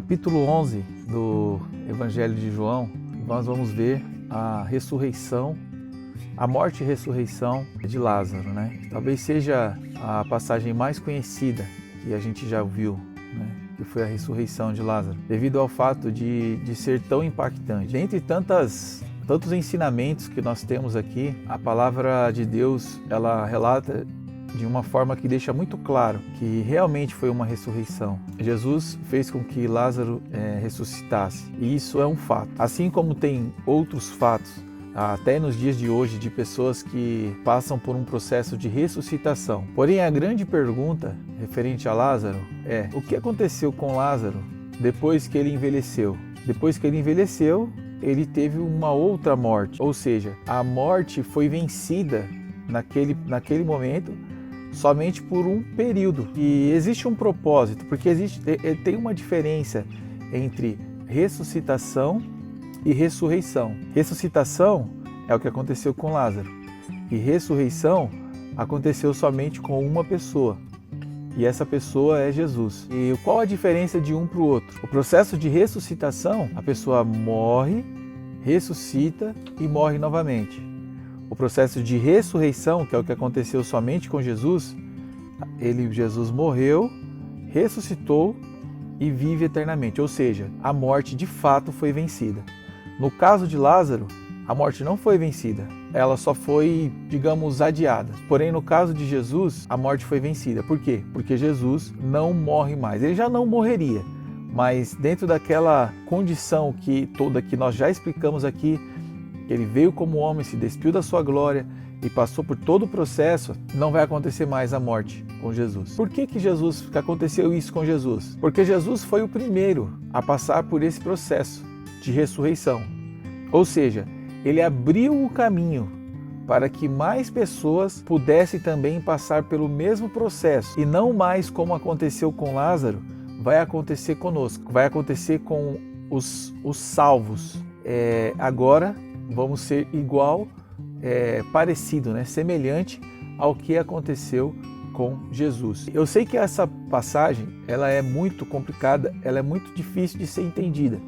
capítulo 11 do Evangelho de João, nós vamos ver a ressurreição, a morte e ressurreição de Lázaro, né? Talvez seja a passagem mais conhecida que a gente já viu, né? Que foi a ressurreição de Lázaro, devido ao fato de ser tão impactante. Dentre tantos ensinamentos que nós temos aqui, a palavra de Deus, ela relata de uma forma que deixa muito claro que realmente foi uma ressurreição. Jesus fez com que Lázaro ressuscitasse, e isso é um fato. Assim como tem outros fatos, até nos dias de hoje, de pessoas que passam por um processo de ressuscitação. Porém, a grande pergunta referente a Lázaro é: o que aconteceu com Lázaro depois que ele envelheceu? Depois que ele envelheceu, ele teve uma outra morte, ou seja, a morte foi vencida naquele momento somente por um período. E existe um propósito, porque tem uma diferença entre ressuscitação e ressurreição. Ressuscitação é o que aconteceu com Lázaro, e ressurreição aconteceu somente com uma pessoa, e essa pessoa é Jesus. E qual a diferença de um para o outro? O processo de ressuscitação, a pessoa morre, ressuscita e morre novamente. O processo de ressurreição, que é o que aconteceu somente com Jesus, Jesus morreu, ressuscitou e vive eternamente, ou seja, a morte de fato foi vencida. No caso de Lázaro, a morte não foi vencida, ela só foi, digamos, adiada. Porém, no caso de Jesus, a morte foi vencida. Por quê? Porque Jesus não morre mais. Ele já não morreria, mas dentro daquela condição que nós já explicamos aqui, ele veio como homem, se despiu da sua glória e passou por todo o processo, não vai acontecer mais a morte com Jesus. Por que aconteceu isso com Jesus? Porque Jesus foi o primeiro a passar por esse processo de ressurreição. Ou seja, ele abriu o caminho para que mais pessoas pudessem também passar pelo mesmo processo. E não mais como aconteceu com Lázaro, vai acontecer conosco, vai acontecer com os salvos. Agora vamos ser parecido, né? Semelhante ao que aconteceu com Jesus. Eu sei que essa passagem ela é muito complicada, ela é muito difícil de ser entendida,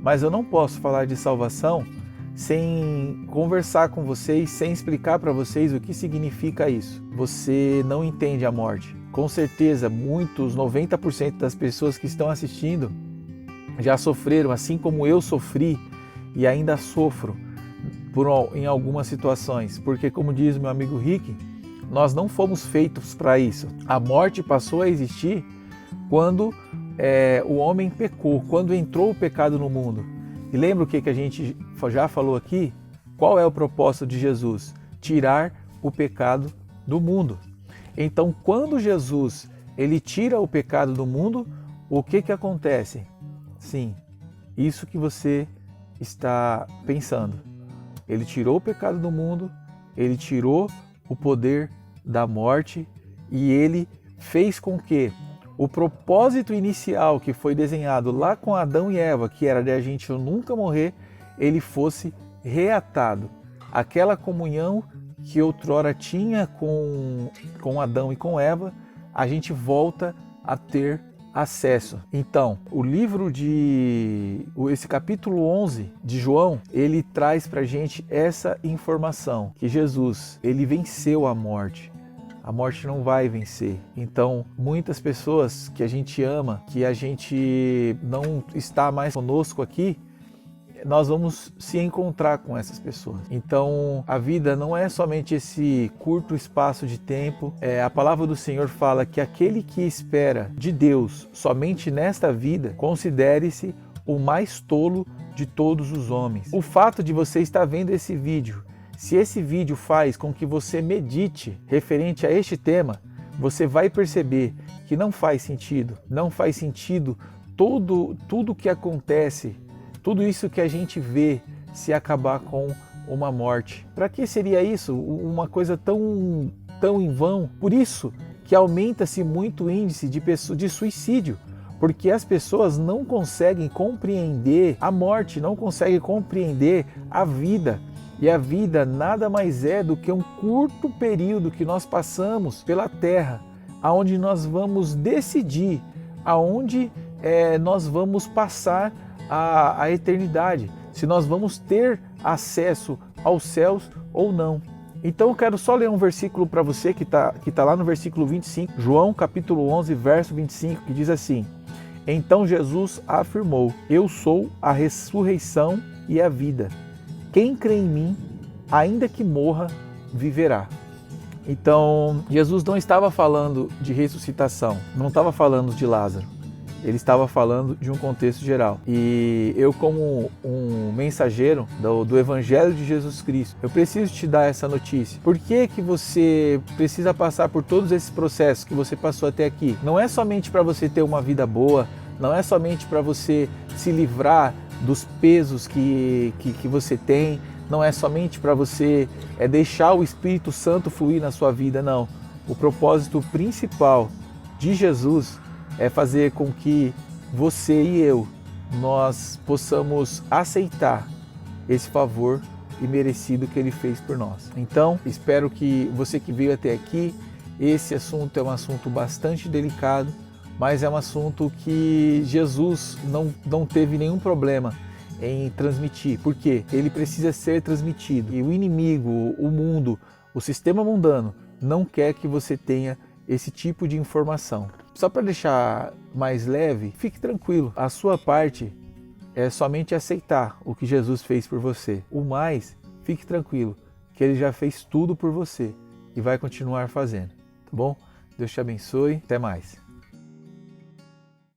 mas eu não posso falar de salvação sem conversar com vocês, sem explicar para vocês o que significa isso. Você não entende a morte. Com certeza, 90% das pessoas que estão assistindo já sofreram, assim como eu sofri e ainda sofro em algumas situações, porque, como diz meu amigo Rick, nós não fomos feitos para isso. A morte passou a existir quando o homem pecou, quando entrou o pecado no mundo. E lembra o que a gente já falou aqui? Qual é o propósito de Jesus? Tirar o pecado do mundo. Então, quando Jesus ele tira o pecado do mundo, o que acontece? Sim, isso que você está pensando. Ele tirou o pecado do mundo, ele tirou o poder da morte e ele fez com que o propósito inicial que foi desenhado lá com Adão e Eva, que era de a gente nunca morrer, ele fosse reatado. Aquela comunhão que outrora tinha com Adão e com Eva, a gente volta a ter acesso. Então, esse capítulo 11 de João, ele traz pra gente essa informação, que Jesus, ele venceu a morte. A morte não vai vencer. Então, muitas pessoas que a gente ama, que a gente não está mais conosco aqui, nós vamos se encontrar com essas pessoas. Então, a vida não é somente esse curto espaço de tempo. A palavra do Senhor fala que aquele que espera de Deus somente nesta vida, considere-se o mais tolo de todos os homens. O fato de você estar vendo esse vídeo, se esse vídeo faz com que você medite referente a este tema, você vai perceber que não faz sentido tudo que acontece, tudo isso que a gente vê se acabar com uma morte. Para que seria isso? Uma coisa tão em vão? Por isso que aumenta-se muito o índice de suicídio, porque as pessoas não conseguem compreender a morte, não conseguem compreender a vida. E a vida nada mais é do que um curto período que nós passamos pela Terra, aonde nós vamos decidir aonde nós vamos passar a eternidade, se nós vamos ter acesso aos céus ou não. Então eu quero só ler um versículo para você que tá lá no versículo 25, João capítulo 11, verso 25, que diz assim: Então Jesus afirmou: Eu sou a ressurreição e a vida. Quem crê em mim, ainda que morra, viverá. Então Jesus não estava falando de ressuscitação, não estava falando de Lázaro. Ele estava falando de um contexto geral. E eu, como um mensageiro do Evangelho de Jesus Cristo, eu preciso te dar essa notícia. Por que que você precisa passar por todos esses processos que você passou até aqui? Não é somente para você ter uma vida boa, não é somente para você se livrar dos pesos que você tem, não é somente para você deixar o Espírito Santo fluir na sua vida, não. O propósito principal de Jesus é fazer com que você e eu, nós possamos aceitar esse favor imerecido que Ele fez por nós. Então, espero que você que veio até aqui, esse assunto é um assunto bastante delicado, mas é um assunto que Jesus não teve nenhum problema em transmitir, porque ele precisa ser transmitido. E o inimigo, o mundo, o sistema mundano não quer que você tenha esse tipo de informação. Só para deixar mais leve, fique tranquilo. A sua parte é somente aceitar o que Jesus fez por você. O mais, fique tranquilo, que Ele já fez tudo por você e vai continuar fazendo, tá bom? Deus te abençoe. Até mais.